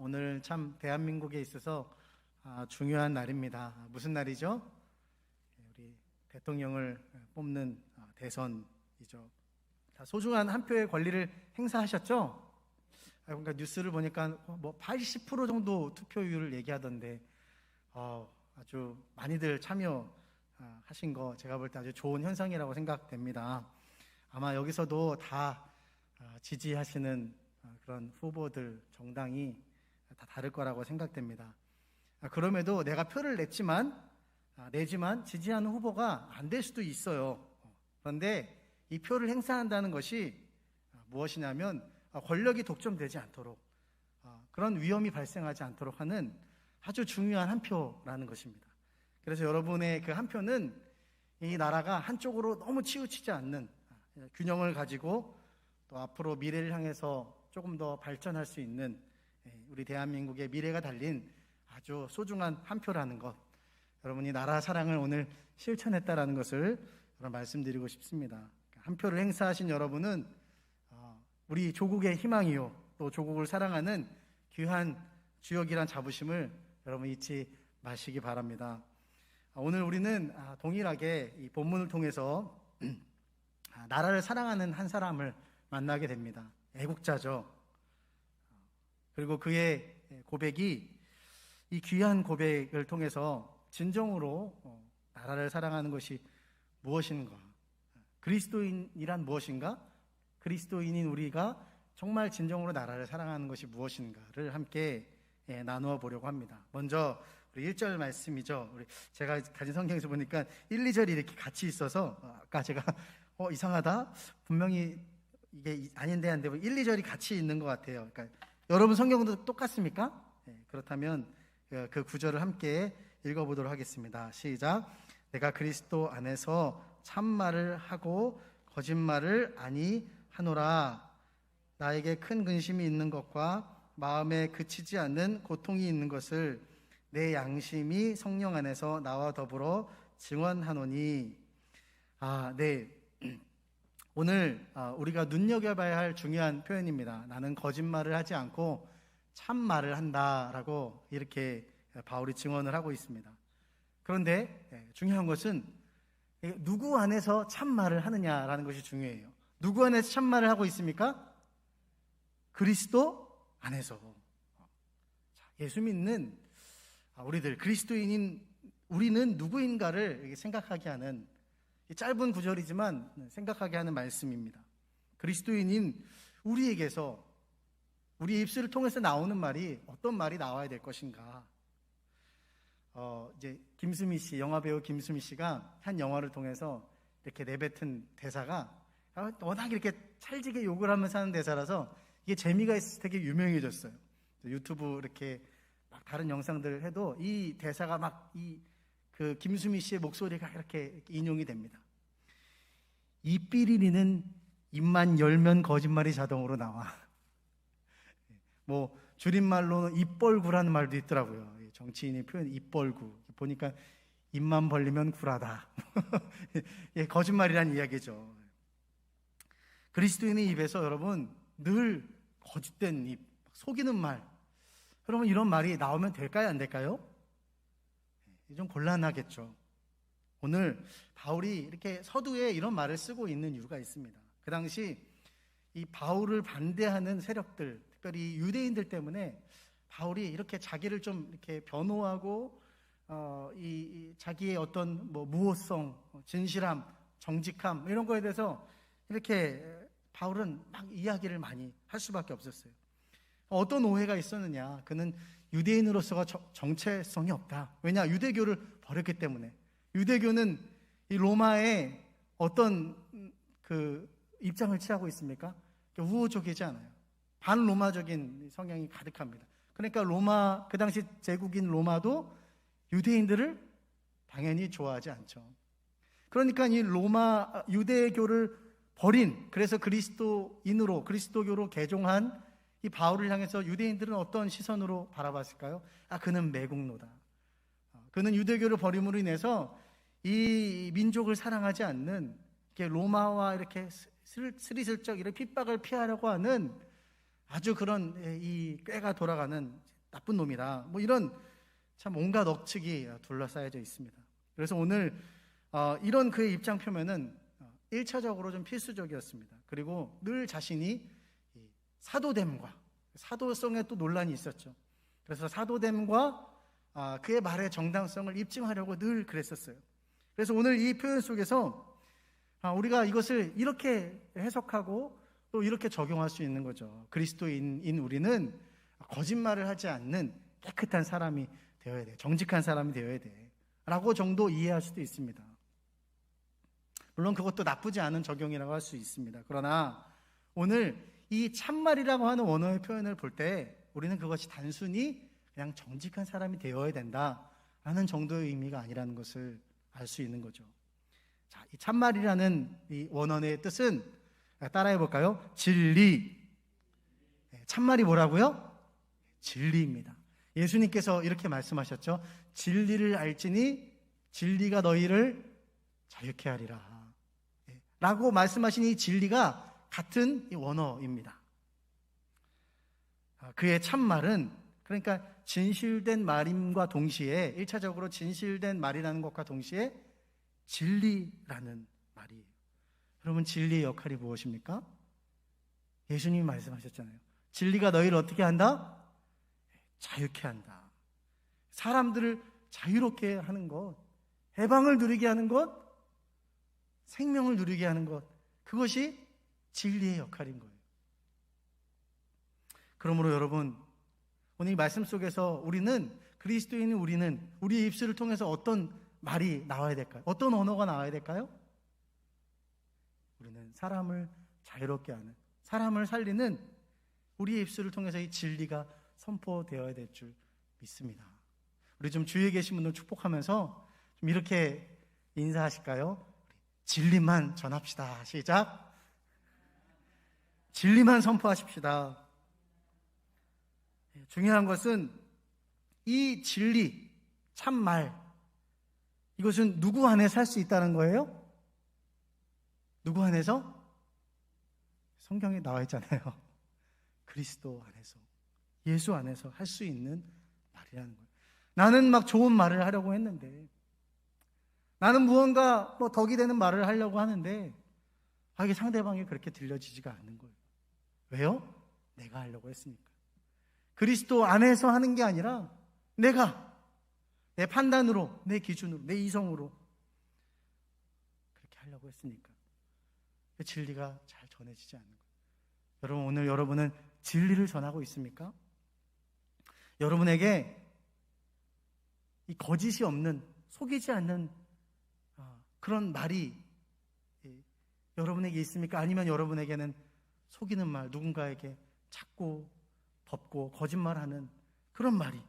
오늘 참 대한민국에 있어서 중요한 날입니다. 무슨 날이죠? 우리 대통령을 뽑는 대선이죠. 소중한 한 표의 권리를 행사하셨죠? 그러니까 뉴스를 보니까 뭐 80% 정도 투표율을 얘기하던데 아주 많이들 참여하신 거 제가 볼 때 아주 좋은 현상이라고 생각됩니다. 아마 여기서도 다 지지하시는 그런 후보들, 정당이 다 다를 거라고 생각됩니다. 그럼에도 내가 표를 내지만 지지하는 후보가 안 될 수도 있어요. 그런데 이 표를 행사한다는 것이 무엇이냐면 권력이 독점되지 않도록, 그런 위험이 발생하지 않도록 하는 아주 중요한 한 표라는 것입니다. 그래서 여러분의 그 한 표는 이 나라가 한쪽으로 너무 치우치지 않는 균형을 가지고 또 앞으로 미래를 향해서 조금 더 발전할 수 있는 우리 대한민국의 미래가 달린 아주 소중한 한 표라는 것, 여러분이 나라 사랑을 오늘 실천했다라는 것을 말씀드리고 싶습니다. 한 표를 행사하신 여러분은 우리 조국의 희망이요, 또 조국을 사랑하는 귀한 주역이란 자부심을 여러분 잊지 마시기 바랍니다. 오늘 우리는 동일하게 이 본문을 통해서 나라를 사랑하는 한 사람을 만나게 됩니다. 애국자죠. 그리고 그의 고백이, 이 귀한 고백을 통해서 진정으로 나라를 사랑하는 것이 무엇인가, 그리스도인이란 무엇인가, 그리스도인인 우리가 정말 진정으로 나라를 사랑하는 것이 무엇인가를 함께 나누어 보려고 합니다. 먼저 우리 1절 말씀이죠. 제가 가진 성경에서 보니까 1, 2절이 이렇게 같이 있어서 아까 제가 이상하다, 분명히 이게 아닌데 한데 1, 2절이 같이 있는 것 같아요. 그러니까 여러분 성경도 똑같습니까? 그렇다면 그 구절을 함께 읽어보도록 하겠습니다. 시작. 내가 그리스도 안에서 참말을 하고 거짓말을 아니하노라. 나에게 큰 근심이 있는 것과 마음에 그치지 않는 고통이 있는 것을 내 양심이 성령 안에서 나와 더불어 증언하노니. 네. 오늘 우리가 눈여겨봐야 할 중요한 표현입니다. 나는 거짓말을 하지 않고 참말을 한다라고 이렇게 바울이 증언을 하고 있습니다. 그런데 중요한 것은 누구 안에서 참말을 하느냐라는 것이 중요해요. 누구 안에서 참말을 하고 있습니까? 그리스도 안에서. 예수 믿는 우리들, 그리스도인인 우리는 누구인가를 생각하게 하는, 짧은 구절이지만 생각하게 하는 말씀입니다. 그리스도인인 우리에게서, 우리 입술을 통해서 나오는 말이 어떤 말이 나와야 될 것인가. 이제 김수미 씨, 영화배우 김수미 씨가 한 영화를 통해서 이렇게 내뱉은 대사가 워낙 이렇게 찰지게 욕을 하면서 하는 대사라서 이게 재미가 있어서 되게 유명해졌어요. 유튜브 이렇게 막 다른 영상들을 해도 이 대사가 막 그 김수미 씨의 목소리가 이렇게 인용이 됩니다. 이 삐리리는 입만 열면 거짓말이 자동으로 나와. 뭐 줄임말로는 입벌구라는 말도 있더라고요. 정치인의 표현 입벌구. 보니까 입만 벌리면 구라다. 거짓말이란 이야기죠. 그리스도인의 입에서 여러분 늘 거짓된 입, 속이는 말, 여러분 이런 말이 나오면 될까요, 안 될까요? 좀 곤란하겠죠. 오늘 바울이 이렇게 서두에 이런 말을 쓰고 있는 이유가 있습니다. 그 당시 이 바울을 반대하는 세력들, 특별히 유대인들 때문에 바울이 이렇게 자기를 좀 이렇게 변호하고 이 자기의 어떤 무호성, 진실함, 정직함 이런 거에 대해서 이렇게 바울은 막 이야기를 많이 할 수밖에 없었어요. 어떤 오해가 있었느냐? 그는 유대인으로서가 정체성이 없다. 왜냐? 유대교를 버렸기 때문에. 유대교는 이 로마의 어떤 그 입장을 취하고 있습니까? 우호적이지 않아요. 반로마적인 성향이 가득합니다. 그러니까 로마, 그 당시 제국인 로마도 유대인들을 당연히 좋아하지 않죠. 그러니까 이 로마 유대교를 버린, 그래서 그리스도교로 개종한 이 바울을 향해서 유대인들은 어떤 시선으로 바라봤을까요? 그는 매국노다. 그는 유대교를 버림으로 인해서 이 민족을 사랑하지 않는, 이렇게 로마와 이렇게 스리슬쩍 이렇게 핍박을 피하려고 하는 아주 그런 이 꾀가 돌아가는 나쁜 놈이다. 뭐 이런 참 온갖 억측이 둘러싸여져 있습니다. 그래서 오늘 이런 그의 입장 표명은 1차적으로 좀 필수적이었습니다. 그리고 늘 자신이 사도됨과 사도성에 또 논란이 있었죠. 그래서 사도됨과 그의 말의 정당성을 입증하려고 늘 그랬었어요. 그래서 오늘 이 표현 속에서 우리가 이것을 이렇게 해석하고 또 이렇게 적용할 수 있는 거죠. 그리스도인인 우리는 거짓말을 하지 않는 깨끗한 사람이 되어야 돼. 정직한 사람이 되어야 돼. 라고 정도 이해할 수도 있습니다. 물론 그것도 나쁘지 않은 적용이라고 할 수 있습니다. 그러나 오늘 이 참말이라고 하는 원어의 표현을 볼 때 우리는 그것이 단순히 그냥 정직한 사람이 되어야 된다라는 정도의 의미가 아니라는 것을 알 수 있는 거죠. 자, 이 참말이라는 이 원어의 뜻은 따라해 볼까요? 진리. 참말이 뭐라고요? 진리입니다. 예수님께서 이렇게 말씀하셨죠. 진리를 알지니 진리가 너희를 자유케 하리라. 라고 말씀하신 이 진리가 같은 이 원어입니다. 그의 참말은 그러니까 진실된 말임과 동시에 1차적으로 진실된 말이라는 것과 동시에 진리라는 말이에요. 여러분 진리의 역할이 무엇입니까? 예수님이 말씀하셨잖아요. 진리가 너희를 어떻게 한다? 자유케 한다. 사람들을 자유롭게 하는 것, 해방을 누리게 하는 것, 생명을 누리게 하는 것, 그것이 진리의 역할인 거예요. 그러므로 여러분 오늘 이 말씀 속에서 우리는 그리스도인인 우리는 우리의 입술을 통해서 어떤 말이 나와야 될까요? 어떤 언어가 나와야 될까요? 우리는 사람을 자유롭게 하는, 사람을 살리는 우리의 입술을 통해서 이 진리가 선포되어야 될 줄 믿습니다. 우리 좀 주위에 계신 분들 축복하면서 좀 이렇게 인사하실까요? 진리만 전합시다. 시작. 진리만 선포하십시다. 중요한 것은 이 진리, 참말, 이것은 누구 안에 살 수 있다는 거예요? 누구 안에서? 성경에 나와 있잖아요. 그리스도 안에서, 예수 안에서 할 수 있는 말이라는 거예요. 나는 막 좋은 말을 하려고 했는데, 나는 무언가 덕이 되는 말을 하려고 하는데 이게 상대방이 그렇게 들려지지가 않는 거예요. 왜요? 내가 하려고 했으니까. 그리스도 안에서 하는 게 아니라 내가 내 판단으로, 내 기준으로, 내 이성으로 그렇게 하려고 했으니까 진리가 잘 전해지지 않는 거예요. 여러분 오늘 여러분은 진리를 전하고 있습니까? 여러분에게 이 거짓이 없는, 속이지 않는 그런 말이 여러분에게 있습니까? 아니면 여러분에게는 속이는 말, 누군가에게 찾고 덮고 거짓말하는 그런 말이,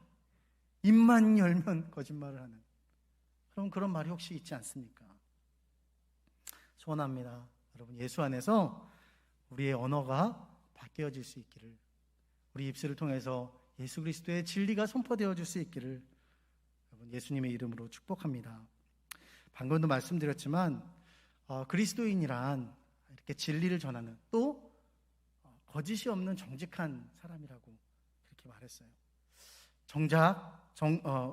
입만 열면 거짓말을 하는 그런 말이 혹시 있지 않습니까? 소원합니다. 여러분 예수 안에서 우리의 언어가 바뀌어질 수 있기를, 우리 입술을 통해서 예수 그리스도의 진리가 선포되어질 수 있기를 여러분 예수님의 이름으로 축복합니다. 방금도 말씀드렸지만 그리스도인이란 이렇게 진리를 전하는, 또 거짓이 없는 정직한 사람이라고 그렇게 말했어요. 정작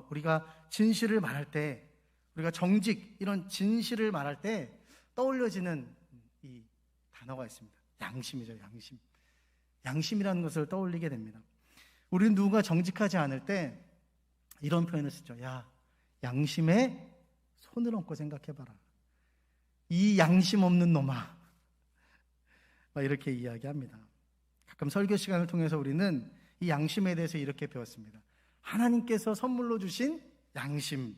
우리가 진실을 말할 때, 우리가 정직, 이런 진실을 말할 때 떠올려지는 이 단어가 있습니다. 양심이죠. 양심. 양심이라는 것을 떠올리게 됩니다. 우리는 누군가 정직하지 않을 때 이런 표현을 쓰죠. 야, 양심에 손을 얹고 생각해봐라. 이 양심 없는 놈아. 이렇게 이야기합니다. 가끔 설교 시간을 통해서 우리는 이 양심에 대해서 이렇게 배웠습니다. 하나님께서 선물로 주신 양심.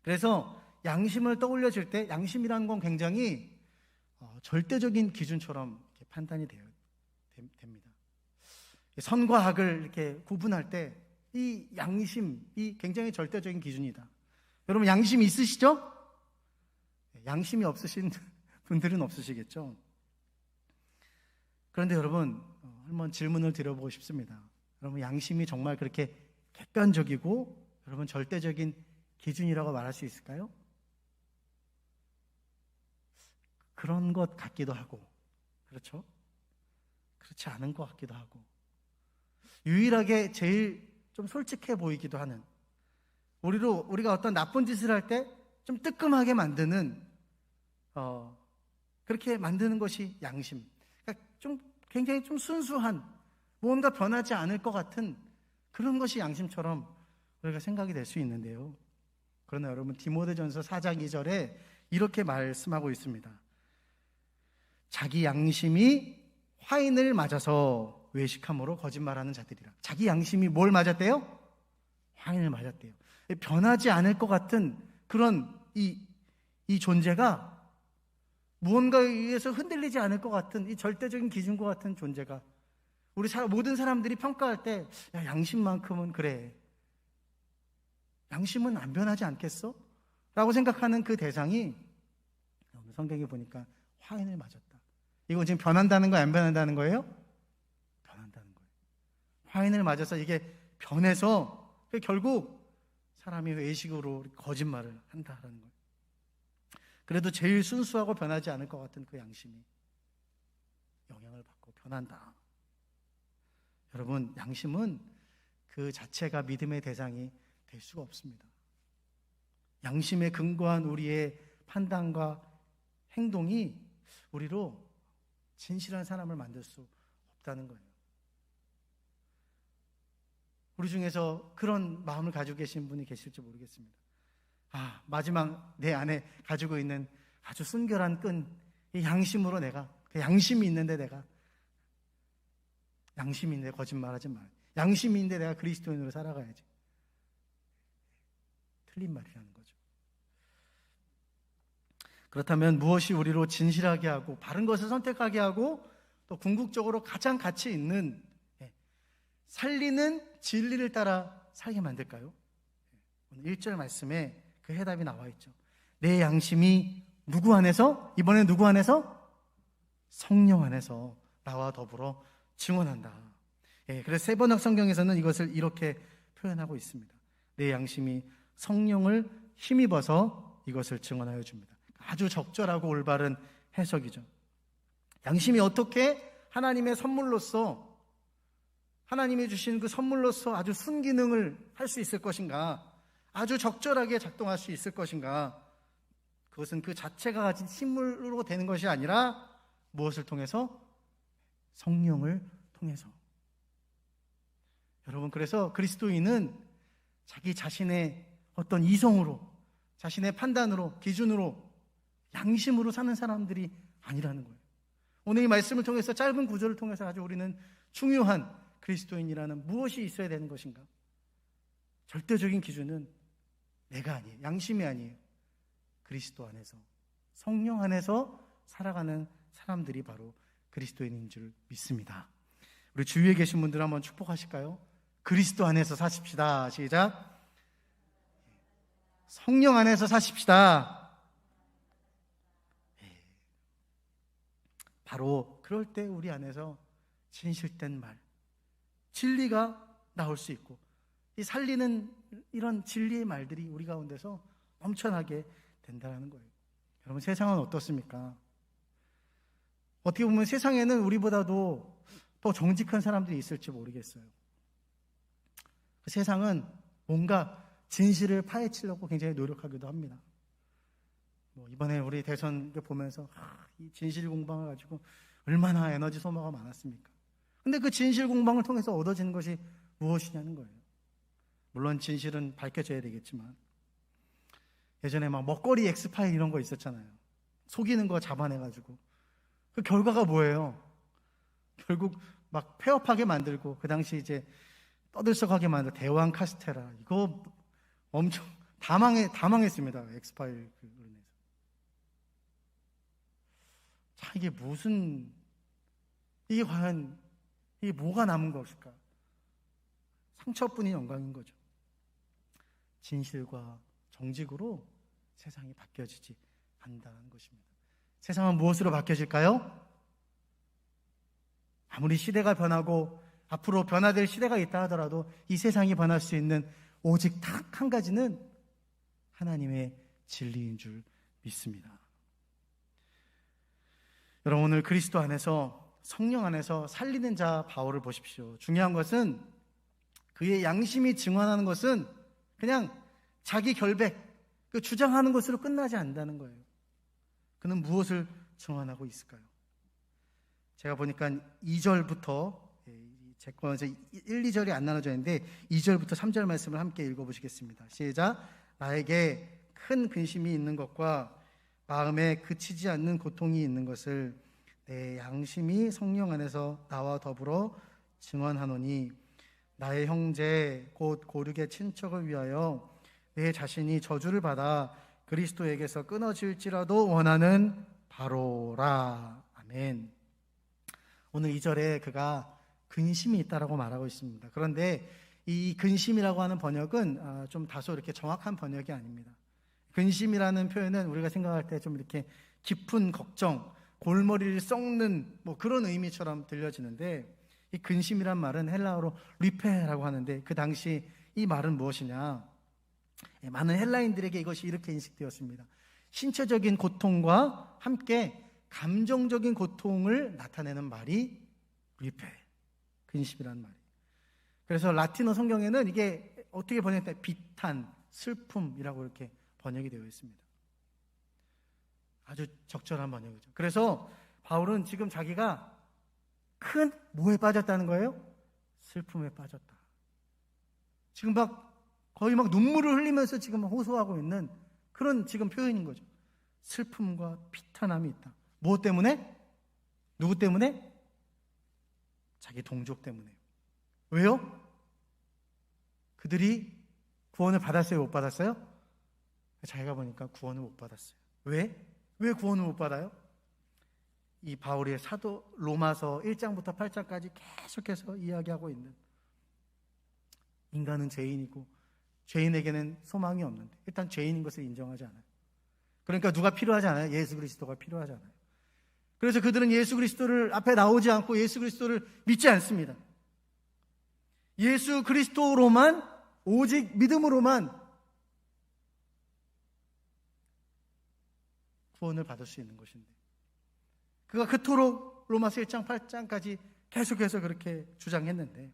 그래서 양심을 떠올려질 때 양심이라는 건 굉장히 절대적인 기준처럼 이렇게 판단이 됩니다. 선과 악을 이렇게 구분할 때 이 양심이 굉장히 절대적인 기준이다. 여러분 양심 있으시죠? 양심이 없으신 분들은 없으시겠죠? 그런데 여러분 한번 질문을 드려보고 싶습니다. 여러분 양심이 정말 그렇게 객관적이고 여러분 절대적인 기준이라고 말할 수 있을까요? 그런 것 같기도 하고, 그렇죠? 그렇지 않은 것 같기도 하고, 유일하게 제일 좀 솔직해 보이기도 하는, 우리가 어떤 나쁜 짓을 할 때 좀 뜨끔하게 만드는, 그렇게 만드는 것이 양심. 그러니까 좀 굉장히 좀 순수한, 뭔가 변하지 않을 것 같은 그런 것이 양심처럼 우리가 생각이 될 수 있는데요. 그러나 여러분, 디모데전서 4장 2절에 이렇게 말씀하고 있습니다. 자기 양심이 화인을 맞아서 외식함으로 거짓말하는 자들이라. 자기 양심이 뭘 맞았대요? 화인을 맞았대요. 변하지 않을 것 같은 그런 이 존재가, 무언가에 의해서 흔들리지 않을 것 같은 이 절대적인 기준과 같은 존재가, 우리 모든 사람들이 평가할 때, 야, 양심만큼은 그래, 양심은 안 변하지 않겠어? 라고 생각하는 그 대상이 오늘 성경에 보니까 화인을 맞았다. 이거 지금 변한다는 거예요? 안 변한다는 거예요? 변한다는 거예요. 화인을 맞아서 이게 변해서 결국 사람이 외식으로 거짓말을 한다라는 거예요. 그래도 제일 순수하고 변하지 않을 것 같은 그 양심이 영향을 받고 변한다. 여러분, 양심은 그 자체가 믿음의 대상이 될 수가 없습니다. 양심에 근거한 우리의 판단과 행동이 우리로 진실한 사람을 만들 수 없다는 거예요. 우리 중에서 그런 마음을 가지고 계신 분이 계실지 모르겠습니다. 마지막 내 안에 가지고 있는 아주 순결한 끈, 이 양심으로 내가, 그 양심이 있는데 내가, 양심이 있는데 거짓말하지 마. 양심이 있는데 내가 그리스도인으로 살아가야지. 틀린 말이라는 거죠. 그렇다면 무엇이 우리로 진실하게 하고 바른 것을 선택하게 하고 또 궁극적으로 가장 가치 있는 살리는 진리를 따라 살게 만들까요? 오늘 1절 말씀에 그 해답이 나와 있죠. 내 양심이 누구 안에서? 이번에 누구 안에서? 성령 안에서 나와 더불어 증언한다. 그래서 세번역 성경에서는 이것을 이렇게 표현하고 있습니다. 내 양심이 성령을 힘입어서 이것을 증언하여 줍니다. 아주 적절하고 올바른 해석이죠. 양심이 어떻게 하나님의 선물로서, 하나님이 주신 그 선물로서 아주 순기능을 할 수 있을 것인가, 아주 적절하게 작동할 수 있을 것인가, 그것은 그 자체가 가진 힘으로 되는 것이 아니라 무엇을 통해서? 성령을 통해서. 여러분, 그래서 그리스도인은 자기 자신의 어떤 이성으로, 자신의 판단으로, 기준으로, 양심으로 사는 사람들이 아니라는 거예요. 오늘 이 말씀을 통해서, 짧은 구절을 통해서 아주 우리는 중요한 그리스도인이라는 무엇이 있어야 되는 것인가? 절대적인 기준은 내가 아니에요. 양심이 아니에요. 그리스도 안에서, 성령 안에서 살아가는 사람들이 바로 그리스도인인 줄 믿습니다. 우리 주위에 계신 분들 한번 축복하실까요? 그리스도 안에서 사십시다. 시작. 성령 안에서 사십시다. 바로 그럴 때 우리 안에서 진실된 말, 진리가 나올 수 있고, 이 살리는 이런 진리의 말들이 우리 가운데서 넘쳐나게 된다는 거예요. 여러분, 세상은 어떻습니까? 어떻게 보면 세상에는 우리보다도 더 정직한 사람들이 있을지 모르겠어요. 세상은 뭔가 진실을 파헤치려고 굉장히 노력하기도 합니다. 이번에 우리 대선 보면서 이 진실 공방을 가지고 얼마나 에너지 소모가 많았습니까? 근데 그 진실 공방을 통해서 얻어지는 것이 무엇이냐는 거예요. 물론 진실은 밝혀져야 되겠지만, 예전에 막 먹거리 엑스파일 이런 거 있었잖아요. 속이는 거 잡아내가지고 그 결과가 뭐예요? 결국 막 폐업하게 만들고, 그 당시 이제 떠들썩하게 만든 대왕 카스테라, 이거 엄청 다 망했습니다. 엑스파일 인해서. 자, 이게 과연 이게 뭐가 남은 것일까? 상처뿐인 영광인 거죠. 진실과 정직으로 세상이 바뀌어지지 않는다는 것입니다. 세상은 무엇으로 바뀌어질까요? 아무리 시대가 변하고 앞으로 변화될 시대가 있다 하더라도 이 세상이 변할 수 있는 오직 딱 한 가지는 하나님의 진리인 줄 믿습니다. 여러분, 오늘 그리스도 안에서 성령 안에서 살리는 자 바울을 보십시오. 중요한 것은 그의 양심이 증언하는 것은 그냥 자기 결백, 그 주장하는 것으로 끝나지 않는다는 거예요. 그는 무엇을 증언하고 있을까요? 제가 보니까 2절부터 제 거에서 1, 2절이 안 나눠져 있는데 2절부터 3절 말씀을 함께 읽어보시겠습니다. 시작. 나에게 큰 근심이 있는 것과 마음에 그치지 않는 고통이 있는 것을 내 양심이 성령 안에서 나와 더불어 증언하노니 나의 형제 곧 고르게 친척을 위하여 내 자신이 저주를 받아 그리스도에게서 끊어질지라도 원하는 바로라. 아멘. 오늘 2절에 그가 근심이 있다라고 말하고 있습니다. 그런데 이 근심이라고 하는 번역은 좀 다소 이렇게 정확한 번역이 아닙니다. 근심이라는 표현은 우리가 생각할 때 좀 이렇게 깊은 걱정, 골머리를 썩는 뭐 그런 의미처럼 들려지는데, 이 근심이란 말은 헬라어로 리페라고 하는데, 그 당시 이 말은 무엇이냐? 많은 헬라인들에게 이것이 이렇게 인식되었습니다. 신체적인 고통과 함께 감정적인 고통을 나타내는 말이 리페, 근심이라는 말이. 그래서 라틴어 성경에는 이게 어떻게 번역돼? 비탄, 슬픔이라고 이렇게 번역이 되어 있습니다. 아주 적절한 번역이죠. 그래서 바울은 지금 자기가 큰 뭐에 빠졌다는 거예요? 슬픔에 빠졌다. 지금 거의 눈물을 흘리면서 지금 호소하고 있는 그런 지금 표현인 거죠. 슬픔과 비탄함이 있다. 무엇 때문에? 누구 때문에? 자기 동족 때문에. 왜요? 그들이 구원을 받았어요? 못 받았어요? 자기가 보니까 구원을 못 받았어요. 왜? 왜 구원을 못 받아요? 이 바울의 사도 로마서 1장부터 8장까지 계속해서 이야기하고 있는, 인간은 죄인이고 죄인에게는 소망이 없는데 일단 죄인인 것을 인정하지 않아요. 그러니까 누가 필요하지 않아요? 예수 그리스도가 필요하지 않아요. 그래서 그들은 예수 그리스도를 앞에 나오지 않고 예수 그리스도를 믿지 않습니다. 예수 그리스도로만, 오직 믿음으로만 구원을 받을 수 있는 것인데, 그가 그토록 로마서 1장 8장까지 계속해서 그렇게 주장했는데,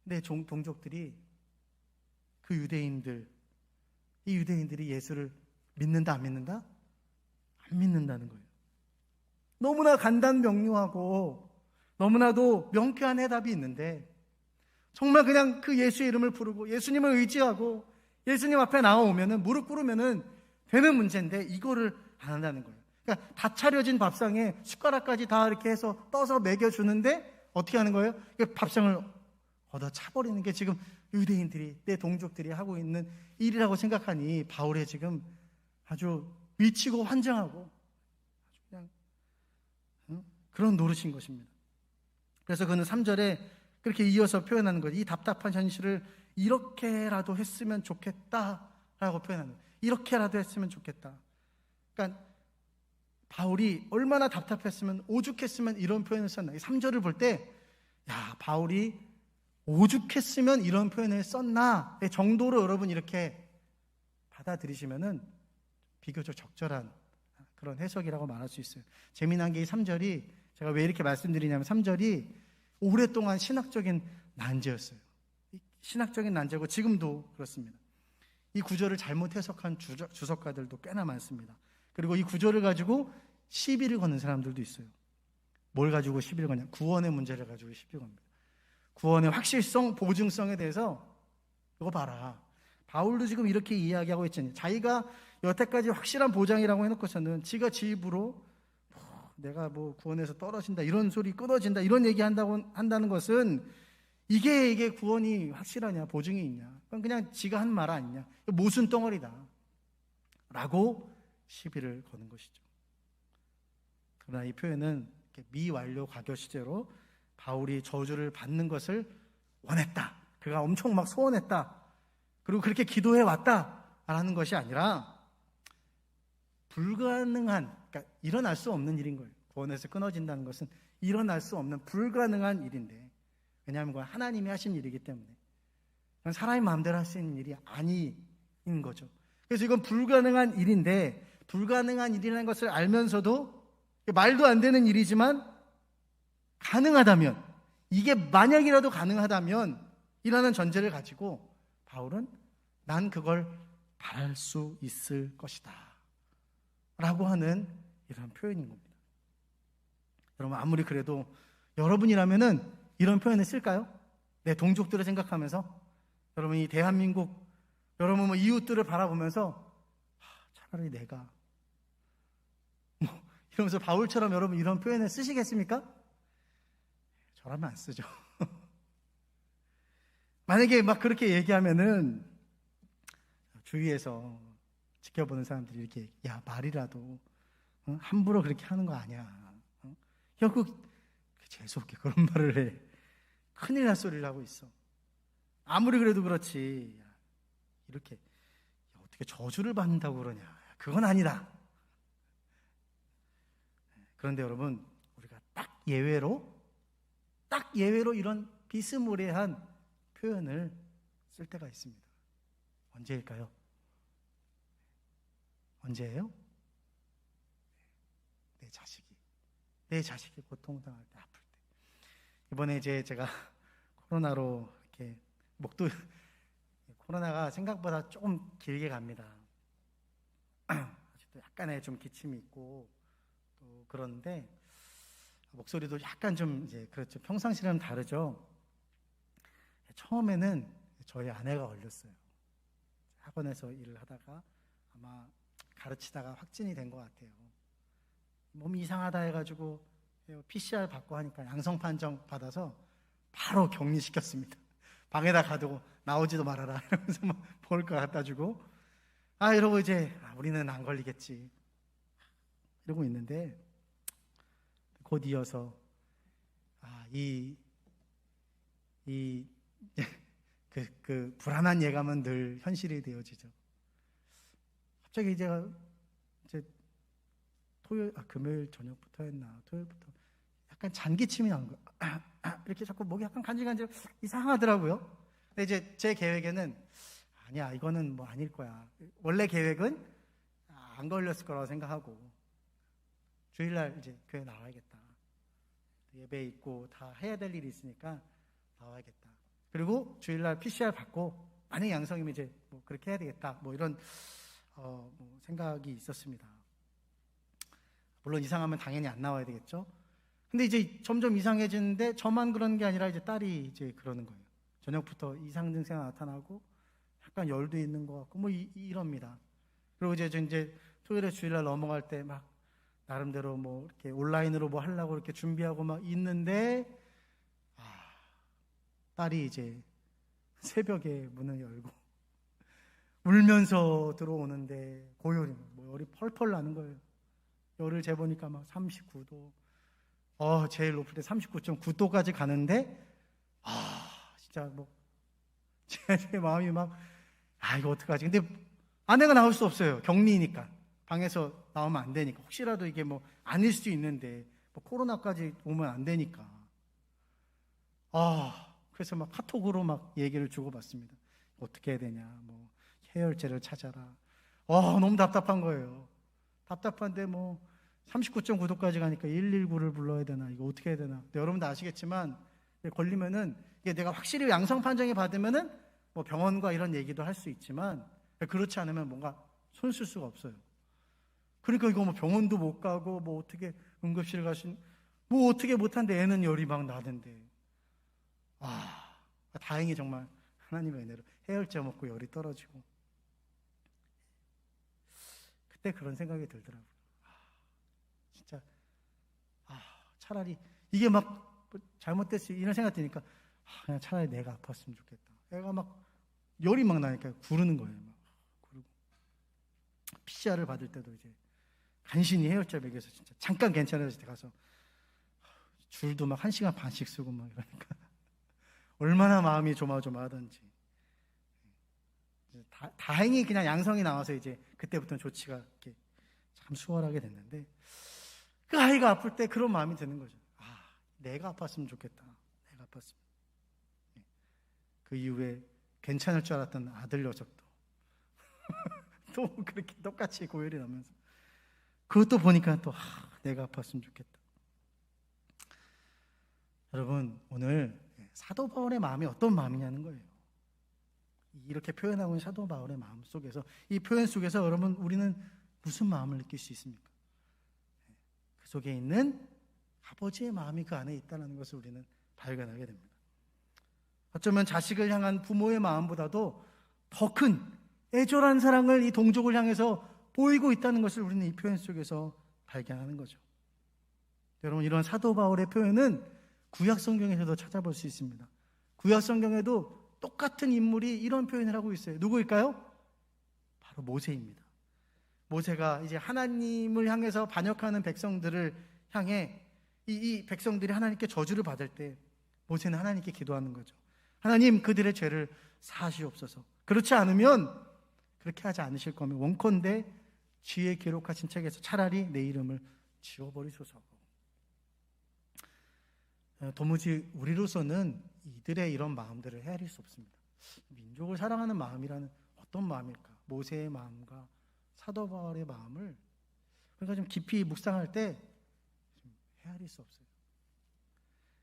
내 동족들이, 그 유대인들, 이 유대인들이 예수를 믿는다 안 믿는다? 안 믿는다는 거예요. 너무나 간단명료하고 너무나도 명쾌한 해답이 있는데, 정말 그냥 그 예수의 이름을 부르고 예수님을 의지하고 예수님 앞에 나오면은, 무릎 꿇으면은 되는 문제인데 이거를 안 한다는 거예요. 그러니까 다 차려진 밥상에 숟가락까지 다 이렇게 해서 떠서 먹여주는데 어떻게 하는 거예요? 밥상을 걷어 차버리는 게 지금 유대인들이, 내 동족들이 하고 있는 일이라고 생각하니 바울의 지금 아주 미치고 환장하고 아주 그냥 그런 노릇인 것입니다. 그래서 그는 3절에 그렇게 이어서 표현하는 거죠. 이 답답한 현실을 이렇게라도 했으면 좋겠다라고 표현하는 거예요. 이렇게라도 했으면 좋겠다. 그러니까 바울이 얼마나 답답했으면, 오죽했으면 이런 표현을 썼나. 3절을 볼 때, 야, 바울이 오죽했으면 이런 표현을 썼나의 정도로 여러분 이렇게 받아들이시면은 비교적 적절한 그런 해석이라고 말할 수 있어요. 재미난 게 이 3절이, 제가 왜 이렇게 말씀드리냐면 3절이 오랫동안 신학적인 난제였어요. 신학적인 난제고 지금도 그렇습니다. 이 구절을 잘못 해석한 주석가들도 꽤나 많습니다. 그리고 이 구절을 가지고 시비를 거는 사람들도 있어요. 뭘 가지고 시비를 거냐? 구원의 문제를 가지고 시비를 겁니다. 구원의 확실성, 보증성에 대해서 이거 봐라. 바울도 지금 이렇게 이야기하고 있잖아요. 자기가 여태까지 확실한 보장이라고 해놓고서는 지가 지 입으로 내가 구원에서 떨어진다, 이런 소리, 끊어진다, 이런 얘기 한다는 것은 이게 구원이 확실하냐, 보증이 있냐? 그냥 지가 한 말 아니냐? 모순 덩어리다 라고 시비를 거는 것이죠. 그러나 이 표현은 미완료 과거 시제로 바울이 저주를 받는 것을 원했다, 그가 엄청 소원했다, 그리고 그렇게 기도해 왔다라는 것이 아니라 불가능한, 그러니까 일어날 수 없는 일인 거예요. 구원에서 끊어진다는 것은 일어날 수 없는 불가능한 일인데, 왜냐하면 그건 하나님이 하신 일이기 때문에 그건 사람이 마음대로 할 수 있는 일이 아닌 거죠. 그래서 이건 불가능한 일인데, 불가능한 일이라는 것을 알면서도 말도 안 되는 일이지만 가능하다면, 이게 만약이라도 가능하다면 이라는 전제를 가지고 바울은 난 그걸 바랄 수 있을 것이다 라고 하는 이런 표현인 겁니다. 여러분, 아무리 그래도 여러분이라면은 이런 표현을 쓸까요? 내 동족들을 생각하면서, 여러분 이 대한민국, 여러분 뭐 이웃들을 바라보면서 차라리 내가 이러면서 바울처럼 여러분 이런 표현을 쓰시겠습니까? 저라면 안 쓰죠. 만약에 막 그렇게 얘기하면은 주위에서 지켜보는 사람들이 이렇게, 야, 말이라도 함부로 그렇게 하는 거 아니야. 결국 재수없게 그런 말을 해. 큰일 날 소리를 하고 있어. 아무리 그래도 그렇지, 이렇게 어떻게 저주를 받는다고 그러냐. 그건 아니다. 그런데 여러분, 우리가 딱 예외로 이런 비스무리한 표현을 쓸 때가 있습니다. 언제일까요? 언제예요? 내 자식이 고통당할 때, 아플 때. 이번에 이제 제가 코로나로 이렇게 코로나가 생각보다 조금 길게 갑니다. 아직도 약간의 좀 기침이 있고 또 그런데 목소리도 약간 좀 이제 그렇죠. 평상시랑 다르죠. 처음에는 저희 아내가 걸렸어요. 학원에서 일을 하다가 아마 가르치다가 확진이 된 것 같아요. 몸이 이상하다 해가지고 PCR 받고 하니까 양성 판정 받아서 바로 격리시켰습니다. 방에다 가두고 나오지도 말아라 이러면서 막 먹을 거 갖다 주고, 이러고 이제 우리는 안 걸리겠지 이러고 있는데, 곧 이어서 그 불안한 예감은 늘 현실이 되어지죠. 갑자기 이제 금요일 저녁부터였나, 토요일부터 약간 잔기침이 나는 거예요. 이렇게 자꾸 목이 약간 간질간질 이상하더라고요. 근데 이제 제 계획에는 아니야, 이거는 뭐 아닐 거야. 원래 계획은 안 걸렸을 거라고 생각하고 주일날 이제 교회 나와야겠다. 예배 있고 다 해야 될 일이 있으니까 나와야겠다. 그리고 주일날 PCR 받고 만약 양성이면 이제 뭐 그렇게 해야 되겠다. 뭐 이런 뭐 생각이 있었습니다. 물론 이상하면 당연히 안 나와야 되겠죠. 근데 이제 점점 이상해지는데 저만 그런 게 아니라 이제 딸이 이제 그러는 거예요. 저녁부터 이상 증세가 나타나고 약간 열도 있는 것 같고 뭐 이럽니다. 그리고 이제 토요일에 주일날 넘어갈 때 막 나름대로 뭐 이렇게 온라인으로 뭐 하려고 이렇게 준비하고 막 있는데 딸이 이제 새벽에 문을 열고 울면서 들어오는데 고열이 뭐 열이 펄펄 나는 거예요. 열을 재보니까 막 39도, 제일 높을 때 39.9도까지 가는데 진짜 뭐 제 마음이 막 이거 어떡하지? 근데 아내가 나올 수 없어요. 격리니까. 방에서 나오면 안 되니까. 혹시라도 이게 뭐 아닐 수도 있는데 뭐 코로나까지 오면 안 되니까. 그래서 막 카톡으로 막 얘기를 주고받습니다. 어떻게 해야 되냐, 뭐 해열제를 찾아라. 너무 답답한 거예요. 답답한데 뭐 39.9도까지 가니까 119를 불러야 되나, 이거 어떻게 해야 되나. 여러분도 아시겠지만 걸리면은 이게 내가 확실히 양성 판정이 받으면은 뭐 병원과 이런 얘기도 할 수 있지만, 그렇지 않으면 뭔가 손 쓸 수가 없어요. 그러니까 이거 뭐 병원도 못 가고 뭐 어떻게 응급실 가신 뭐 어떻게 못한데 애는 열이 막 나던데. 다행히 정말 하나님의 은혜로 해열제 먹고 열이 떨어지고. 그때 그런 생각이 들더라고요. 진짜 차라리 이게 막 잘못됐어 이런 생각 드니까 그냥 차라리 내가 아팠으면 좋겠다. 애가 막 열이 막 나니까 구르는 거예요. 막 구르고 PCR을 받을 때도 이제 간신히 해열제 먹여서 진짜 잠깐 괜찮아질 때 가서 줄도 막 1시간 반씩 쓰고 막 이러니까 얼마나 마음이 조마조마하던지. 다행히 그냥 양성이 나와서 이제 그때부터는 조치가 이렇게 참 수월하게 됐는데, 그 아이가 아플 때 그런 마음이 드는 거죠. 내가 아팠으면 좋겠다. 내가 아팠으면. 그 이후에 괜찮을 줄 알았던 아들 녀석도 또 그렇게 똑같이 고열이 나면서 그것도 보니까 또 내가 아팠으면 좋겠다. 여러분, 오늘 사도 바울의 마음이 어떤 마음이냐는 거예요. 이렇게 표현하고 있는 사도 바울의 마음 속에서, 이 표현 속에서 여러분, 우리는 무슨 마음을 느낄 수 있습니까? 그 속에 있는 아버지의 마음이 그 안에 있다는 것을 우리는 발견하게 됩니다. 어쩌면 자식을 향한 부모의 마음보다도 더 큰 애절한 사랑을 이 동족을 향해서 보이고 있다는 것을 우리는 이 표현 속에서 발견하는 거죠. 여러분, 이런 사도 바울의 표현은 구약 성경에서도 찾아볼 수 있습니다. 구약 성경에도 똑같은 인물이 이런 표현을 하고 있어요. 누구일까요? 바로 모세입니다. 모세가 이제 하나님을 향해서 반역하는 백성들을 향해 이 백성들이 하나님께 저주를 받을 때 모세는 하나님께 기도하는 거죠. 하나님, 그들의 죄를 사하시옵소서. 그렇지 않으면, 그렇게 하지 않으실 거면 원컨대 지혜 기록하신 책에서 차라리 내 이름을 지워버리소서. 도무지 우리로서는 이들의 이런 마음들을 헤아릴 수 없습니다. 민족을 사랑하는 마음이라는 어떤 마음일까? 모세의 마음과 사도 바울의 마음을 우리가 좀 깊이 묵상할 때 헤아릴 수 없어요.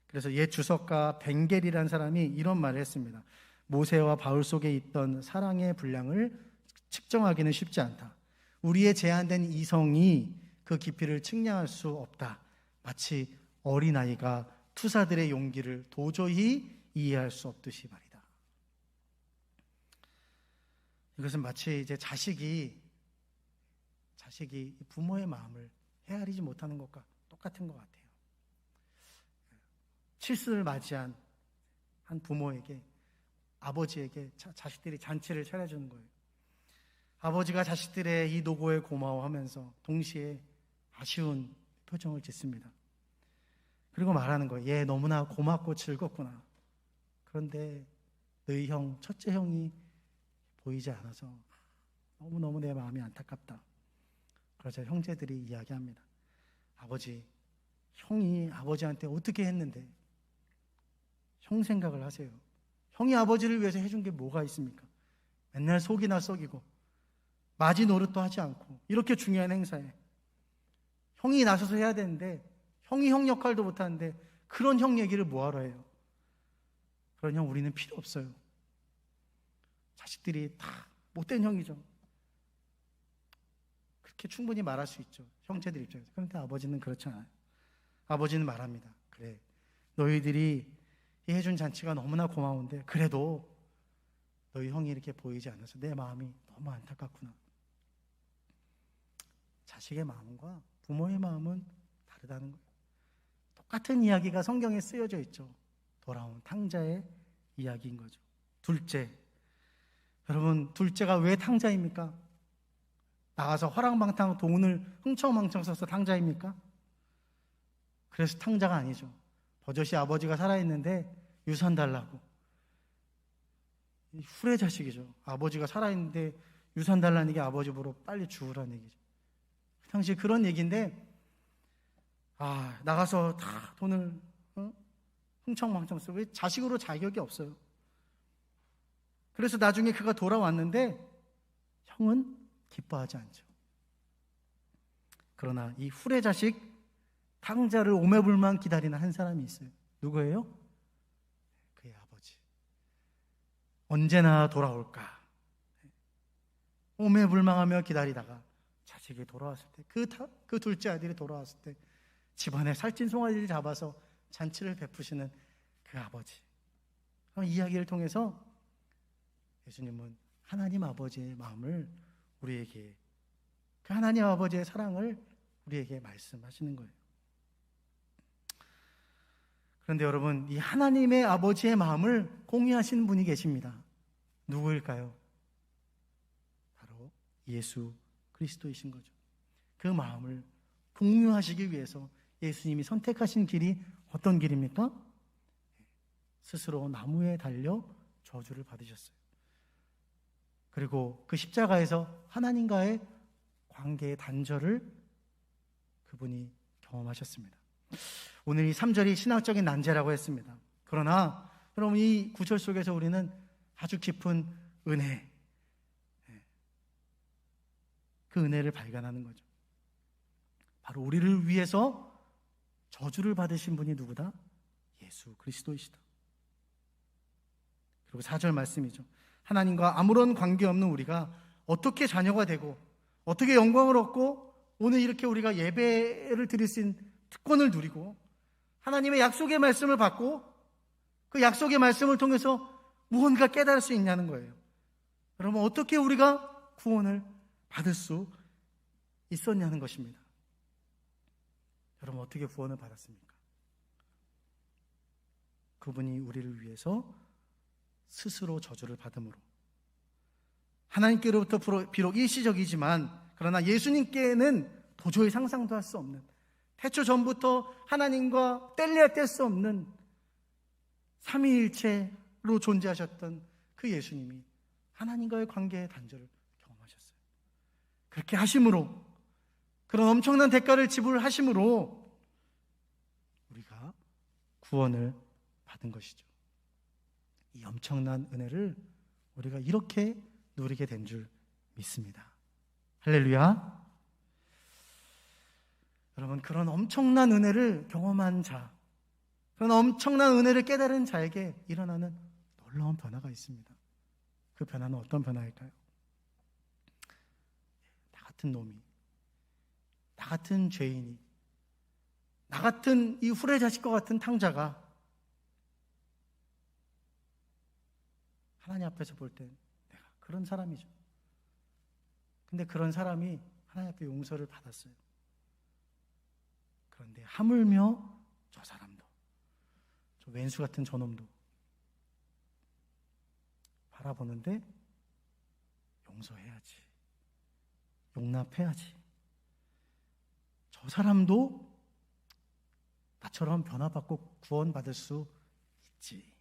그래서 옛 주석가 벵겔이라는 사람이 이런 말을 했습니다. 모세와 바울 속에 있던 사랑의 분량을 측정하기는 쉽지 않다. 우리의 제한된 이성이 그 깊이를 측량할 수 없다. 마치 어린아이가 투사들의 용기를 도저히 이해할 수 없듯이 말이다. 이것은 마치 이제 자식이 부모의 마음을 헤아리지 못하는 것과 똑같은 것 같아요. 칠순을 맞이한 한 부모에게, 아버지에게 자식들이 잔치를 차려주는 거예요. 아버지가 자식들의 이 노고에 고마워하면서 동시에 아쉬운 표정을 짓습니다. 그리고 말하는 거예요. 얘 너무나 고맙고 즐겁구나. 그런데 너희 형, 첫째 형이 보이지 않아서 너무너무 내 마음이 안타깝다. 그러자 형제들이 이야기합니다. 아버지, 형이 아버지한테 어떻게 했는데? 형 생각을 하세요. 형이 아버지를 위해서 해준 게 뭐가 있습니까? 맨날 속이나 썩이고 마지 노릇도 하지 않고 이렇게 중요한 행사에 형이 나서서 해야 되는데 형이 형 역할도 못하는데 그런 형 얘기를 뭐하러 해요? 그런 형 우리는 필요 없어요. 자식들이 다 못된 형이죠. 그렇게 충분히 말할 수 있죠. 형제들 입장에서. 그런데 아버지는 그렇지 않아요. 아버지는 말합니다. 그래, 너희들이 해준 잔치가 너무나 고마운데 그래도 너희 형이 이렇게 보이지 않아서 내 마음이 너무 안타깝구나. 자식의 마음과 부모의 마음은 다르다는 거예요. 똑같은 이야기가 성경에 쓰여져 있죠. 돌아온 탕자의 이야기인 거죠. 둘째, 여러분, 둘째가 왜 탕자입니까? 나가서 화랑방탕 돈을 흥청망청 써서 탕자입니까? 그래서 탕자가 아니죠. 버젓이 아버지가 살아있는데 유산 달라고. 후레 자식이죠. 아버지가 살아있는데 유산 달라는 게 아버지 보러 빨리 죽으라는 얘기죠. 그 당시 그런 얘기인데, 나가서 다 돈을 흥청망청 쓰고 자식으로 자격이 없어요. 그래서 나중에 그가 돌아왔는데 형은 기뻐하지 않죠. 그러나 이 후레 자식 탕자를 오매불만 기다리는 한 사람이 있어요. 누구예요? 그의 아버지. 언제나 돌아올까? 오매불망하며 기다리다가 자식이 돌아왔을 때, 그 둘째 아들이 돌아왔을 때 집안에 살찐 송아지를 잡아서 잔치를 베푸시는 그 아버지. 이야기를 통해서 예수님은 하나님 아버지의 마음을 우리에게, 그 하나님 아버지의 사랑을 우리에게 말씀하시는 거예요. 그런데 여러분, 이 하나님의 아버지의 마음을 공유하시는 분이 계십니다. 누구일까요? 바로 예수 그리스도이신 거죠. 그 마음을 공유하시기 위해서 예수님이 선택하신 길이 어떤 길입니까? 스스로 나무에 달려 저주를 받으셨어요. 그리고 그 십자가에서 하나님과의 관계의 단절을 그분이 경험하셨습니다. 오늘 이 3절이 신학적인 난제라고 했습니다. 그러나 여러분, 이 구절 속에서 우리는 아주 깊은 은혜, 그 은혜를 발견하는 거죠. 바로 우리를 위해서 저주를 받으신 분이 누구다? 예수 그리스도이시다. 그리고 4절 말씀이죠. 하나님과 아무런 관계없는 우리가 어떻게 자녀가 되고 어떻게 영광을 얻고 오늘 이렇게 우리가 예배를 드릴 수 있는 특권을 누리고 하나님의 약속의 말씀을 받고 그 약속의 말씀을 통해서 무언가 깨달을 수 있냐는 거예요. 여러분, 어떻게 우리가 구원을 받을 수 있었냐는 것입니다. 여러분, 어떻게 구원을 받았습니까? 그분이 우리를 위해서 스스로 저주를 받음으로, 하나님께로부터 비록 일시적이지만 그러나 예수님께는 도저히 상상도 할 수 없는, 태초 전부터 하나님과 뗄래야 뗄 수 없는 삼위일체로 존재하셨던 그 예수님이 하나님과의 관계의 단절을 경험하셨어요. 그렇게 하심으로, 그런 엄청난 대가를 지불하심으로 우리가 구원을 받은 것이죠. 이 엄청난 은혜를 우리가 이렇게 누리게 된 줄 믿습니다. 할렐루야. 여러분, 그런 엄청난 은혜를 경험한 자, 그런 엄청난 은혜를 깨달은 자에게 일어나는 놀라운 변화가 있습니다. 그 변화는 어떤 변화일까요? 나 같은 놈이, 나 같은 죄인이, 나 같은 이 후레자식과 같은 탕자가 하나님 앞에서 볼 때 내가 그런 사람이죠. 근데 그런 사람이 하나님 앞에 용서를 받았어요. 그런데 하물며 저 사람도, 저 왼수 같은 저놈도 바라보는데 용서해야지, 용납해야지. 저 사람도 나처럼 변화받고 구원받을 수 있지.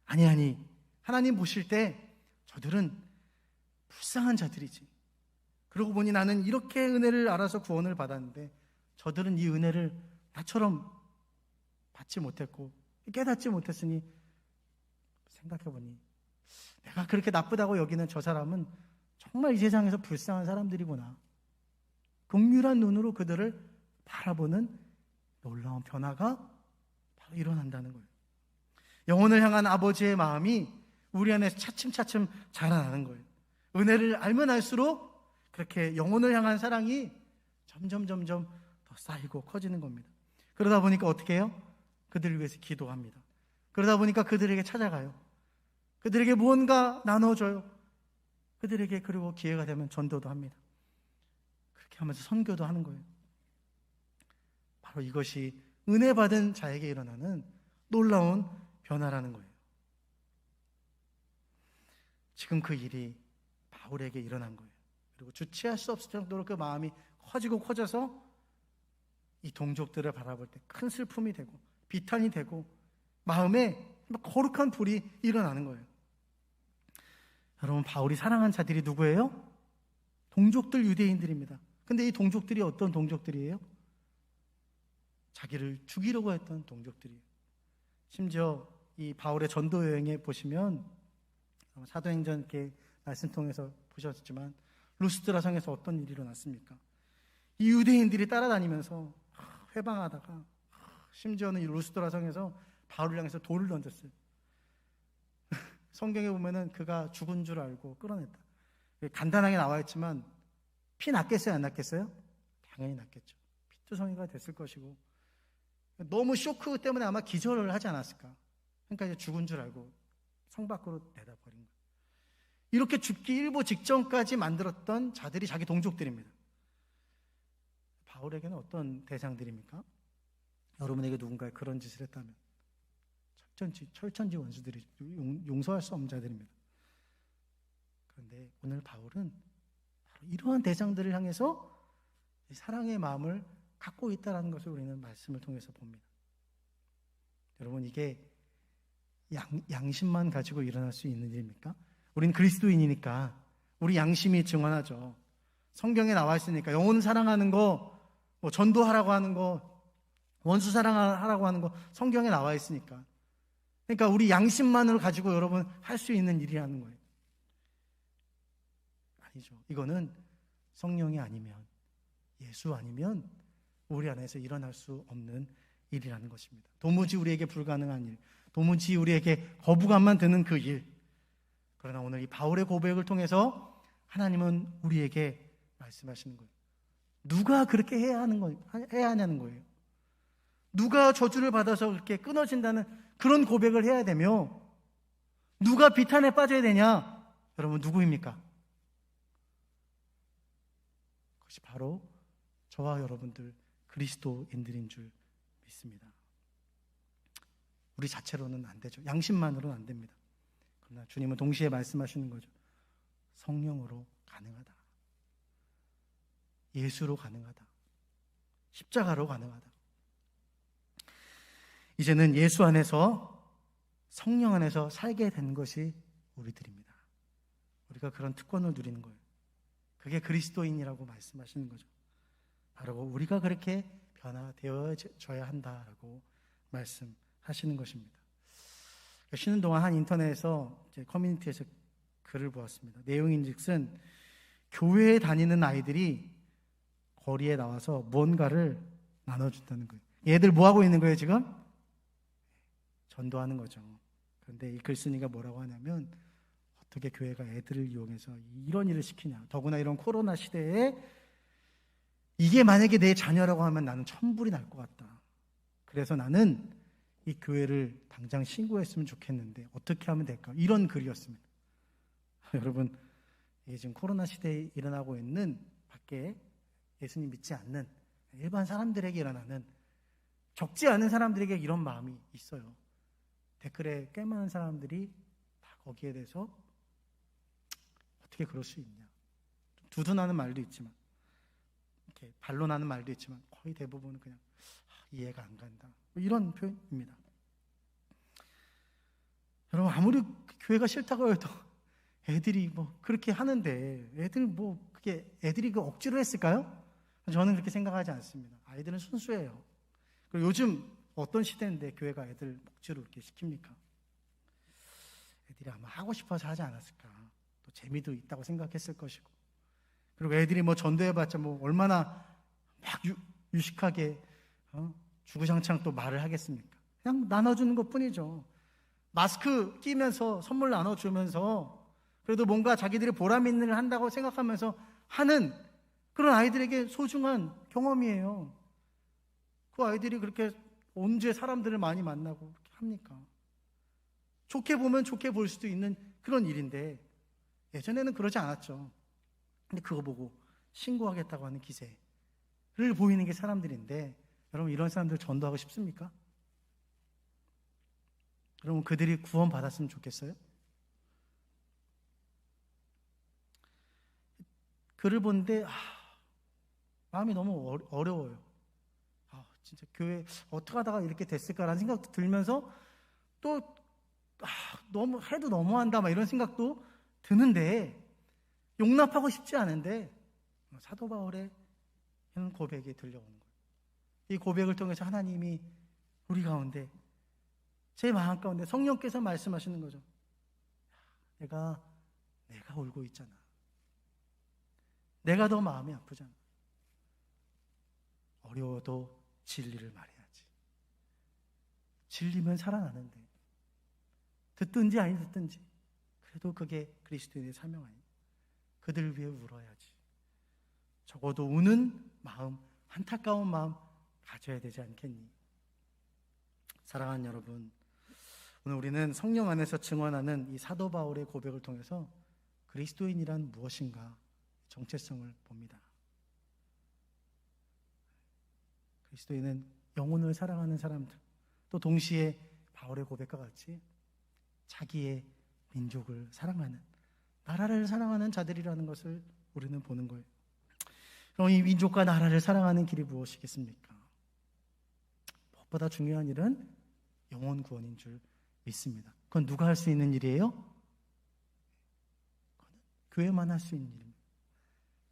아니, 하나님 보실 때 저들은 불쌍한 자들이지. 그러고 보니 나는 이렇게 은혜를 알아서 구원을 받았는데 저들은 이 은혜를 나처럼 받지 못했고 깨닫지 못했으니 생각해보니 내가 그렇게 나쁘다고 여기는 저 사람은 정말 이 세상에서 불쌍한 사람들이구나. 긍휼한 눈으로 그들을 바라보는 놀라운 변화가 바로 일어난다는 거예요. 영혼을 향한 아버지의 마음이 우리 안에서 차츰차츰 자라나는 거예요. 은혜를 알면 알수록 그렇게 영혼을 향한 사랑이 점점 더 쌓이고 커지는 겁니다. 그러다 보니까 어떻게 해요? 그들을 위해서 기도합니다. 그러다 보니까 그들에게 찾아가요. 그들에게 무언가 나눠줘요. 그들에게 그리고 기회가 되면 전도도 합니다. 그렇게 하면서 선교도 하는 거예요. 바로 이것이 은혜 받은 자에게 일어나는 놀라운 변화라는 거예요. 지금 그 일이 바울에게 일어난 거예요. 그리고 주체할 수 없을 정도로 그 마음이 커지고 커져서 이 동족들을 바라볼 때 큰 슬픔이 되고 비탄이 되고 마음에 거룩한 불이 일어나는 거예요. 여러분, 바울이 사랑한 자들이 누구예요? 동족들, 유대인들입니다. 근데 이 동족들이 어떤 동족들이에요? 자기를 죽이려고 했던 동족들이에요. 심지어 이 바울의 전도 여행에 보시면 사도행전 이렇게 말씀 통해서 보셨지만 루스드라 성에서 어떤 일이 일어났습니까? 이 유대인들이 따라다니면서 회방하다가 심지어는 이 루스드라 성에서 바울을 향해서 돌을 던졌어요. 성경에 보면은 그가 죽은 줄 알고 끌어냈다. 간단하게 나와 있지만 피 났겠어요, 안 났겠어요? 당연히 났겠죠. 피투성이가 됐을 것이고 너무 쇼크 때문에 아마 기절을 하지 않았을까. 그러니까 이제 죽은 줄 알고 성 밖으로 내다버린 거예요. 이렇게 죽기 일보 직전까지 만들었던 자들이 자기 동족들입니다. 바울에게는 어떤 대상들입니까? 여러분에게 누군가 그런 짓을 했다면 철천지 원수들이 용서할 수 없는 자들입니다. 그런데 오늘 바울은 바로 이러한 대상들을 향해서 사랑의 마음을 갖고 있다는 것을 우리는 말씀을 통해서 봅니다. 여러분, 이게 양심만 가지고 일어날 수 있는 일입니까? 우린 그리스도인이니까 우리 양심이 증언하죠. 성경에 나와 있으니까 영혼 사랑하는 거, 뭐 전도하라고 하는 거, 원수 사랑하라고 하는 거 성경에 나와 있으니까. 그러니까 우리 양심만을 가지고 여러분 할 수 있는 일이라는 거예요. 아니죠. 이거는 성령이 아니면 예수 아니면 우리 안에서 일어날 수 없는 일이라는 것입니다. 도무지 우리에게 불가능한 일, 도무지 우리에게 거부감만 드는 그 일. 그러나 오늘 이 바울의 고백을 통해서 하나님은 우리에게 말씀하시는 거예요. 누가 그렇게 해야 하냐는 거예요. 누가 저주를 받아서 그렇게 끊어진다는 그런 고백을 해야 되며, 누가 비탄에 빠져야 되냐? 여러분, 누구입니까? 그것이 바로 저와 여러분들 그리스도인들인 줄 믿습니다. 우리 자체로는 안 되죠. 양심만으로는 안 됩니다. 그러나 주님은 동시에 말씀하시는 거죠. 성령으로 가능하다. 예수로 가능하다. 십자가로 가능하다. 이제는 예수 안에서, 성령 안에서 살게 된 것이 우리들입니다. 우리가 그런 특권을 누리는 거예요. 그게 그리스도인이라고 말씀하시는 거죠. 바로 우리가 그렇게 변화되어져야 한다라고 말씀하시는 것입니다. 쉬는 동안 한 인터넷에서 커뮤니티에서 글을 보았습니다. 내용인즉슨 교회에 다니는 아이들이 거리에 나와서 뭔가를 나눠준다는 거예요. 얘들 뭐 하고 있는 거예요 지금? 전도하는 거죠. 그런데 이 글쓴이가 뭐라고 하냐면, 어떻게 교회가 애들을 이용해서 이런 일을 시키냐. 더구나 이런 코로나 시대에 이게 만약에 내 자녀라고 하면 나는 천불이 날 것 같다. 그래서 나는 이 교회를 당장 신고했으면 좋겠는데 어떻게 하면 될까? 이런 글이었습니다. 여러분, 이게 지금 코로나 시대에 일어나고 있는, 밖에 예수님 믿지 않는 일반 사람들에게 일어나는, 적지 않은 사람들에게 이런 마음이 있어요. 댓글에 꽤 많은 사람들이 다 거기에 대해서 어떻게 그럴 수 있냐, 두둔하는 말도 있지만, 이렇게 반론하는 말도 있지만, 거의 대부분은 그냥 이해가 안 간다, 이런 표현입니다. 여러분, 아무리 교회가 싫다고 해도 애들이 뭐 그렇게 하는데, 애들이 그 억지로 했을까요? 저는 그렇게 생각하지 않습니다. 아이들은 순수해요. 그리고 요즘 어떤 시대인데 교회가 애들 억지로 이렇게 시킵니까? 애들이 아마 하고 싶어서 하지 않았을까. 또 재미도 있다고 생각했을 것이고. 그리고 애들이 뭐 전도해봤자 뭐 얼마나 막 유식하게 주구장창 또 말을 하겠습니까? 그냥 나눠주는 것 뿐이죠. 마스크 끼면서 선물 나눠주면서 그래도 뭔가 자기들이 보람 있는 일을 한다고 생각하면서 하는 그런 아이들에게 소중한 경험이에요. 그 아이들이 그렇게 언제 사람들을 많이 만나고 그렇게 합니까? 좋게 보면 좋게 볼 수도 있는 그런 일인데, 예전에는 그러지 않았죠. 근데 그거 보고 신고하겠다고 하는 기세를 보이는 게 사람들인데, 여러분, 이런 사람들 전도하고 싶습니까? 여러분, 그들이 구원 받았으면 좋겠어요? 글을 보는데 마음이 너무 어려워요. 진짜 교회 어떻게 하다가 이렇게 됐을까라는 생각도 들면서, 또 너무 해도 너무한다 막 이런 생각도 드는데, 용납하고 싶지 않은데 사도 바울의 이런 고백이 들려오는 거예요. 이 고백을 통해서 하나님이 우리 가운데, 제 마음 가운데 성령께서 말씀하시는 거죠. 내가 울고 있잖아. 내가 더 마음이 아프잖아. 어려워도 진리를 말해야지. 진리면 살아나는데, 듣든지 아니 듣든지 그래도 그게 그리스도인의 사명 아니야. 그들을 위해 울어야지. 적어도 우는 마음, 안타까운 마음 가져야 되지 않겠니? 사랑하는 여러분, 오늘 우리는 성령 안에서 증언하는 이 사도 바울의 고백을 통해서 그리스도인이란 무엇인가 정체성을 봅니다. 그리스도인은 영혼을 사랑하는 사람들, 또 동시에 바울의 고백과 같이 자기의 민족을 사랑하는, 나라를 사랑하는 자들이라는 것을 우리는 보는 거예요. 그럼 이 민족과 나라를 사랑하는 길이 무엇이겠습니까? 무엇보다 중요한 일은 영혼 구원인 줄 믿습니다. 그건 누가 할 수 있는 일이에요? 그건 교회만 할 수 있는 일입니다.